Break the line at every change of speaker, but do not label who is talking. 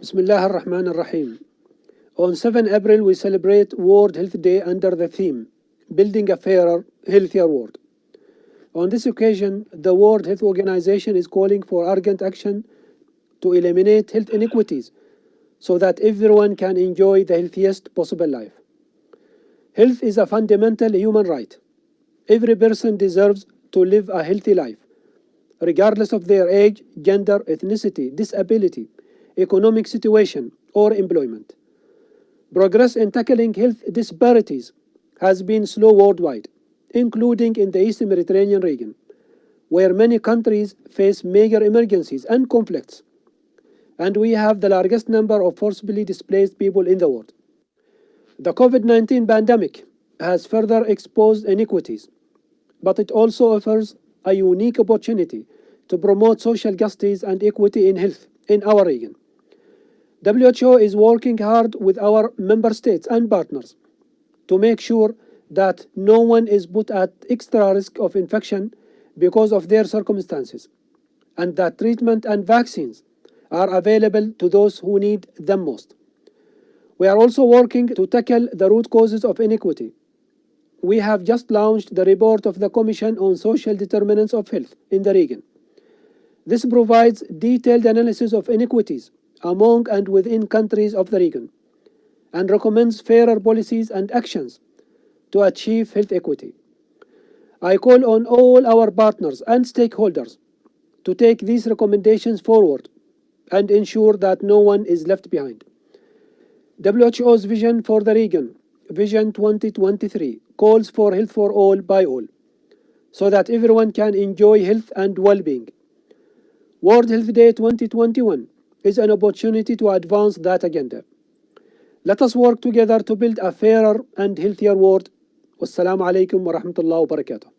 Bismillah ar-Rahman ar-Rahim. On 7 April, we celebrate World Health Day under the theme Building a Fairer, Healthier World. On this occasion, the World Health Organization is calling for urgent action to eliminate health inequities so that everyone can enjoy the healthiest possible life. Health is a fundamental human right. Every person deserves to live a healthy life, regardless of their age, gender, ethnicity, disability, economic situation, or employment. Progress in tackling health disparities has been slow worldwide, including in the East Mediterranean region, where many countries face major emergencies and conflicts, and we have the largest number of forcibly displaced people in the world. The COVID-19 pandemic has further exposed inequities, but it also offers a unique opportunity to promote social justice and equity in health in our region. WHO is working hard with our member states and partners to make sure that no one is put at extra risk of infection because of their circumstances, and that treatment and vaccines are available to those who need them most. We are also working to tackle the root causes of inequity. We have just launched the report of the Commission on Social Determinants of Health in the region. This provides detailed analysis of inequities among and within countries of the region and recommends fairer policies and actions to achieve health equity. I call on all our partners and stakeholders to take these recommendations forward and ensure that no one is left behind. WHO's vision for the region, Vision 2023, calls for health for all by all, so that everyone can enjoy health and well-being. World Health Day 2021 is an opportunity to advance that agenda. Let us work together to build a fairer and healthier world. Wassalamu alaikum wa rahmatullahi wa barakatuh.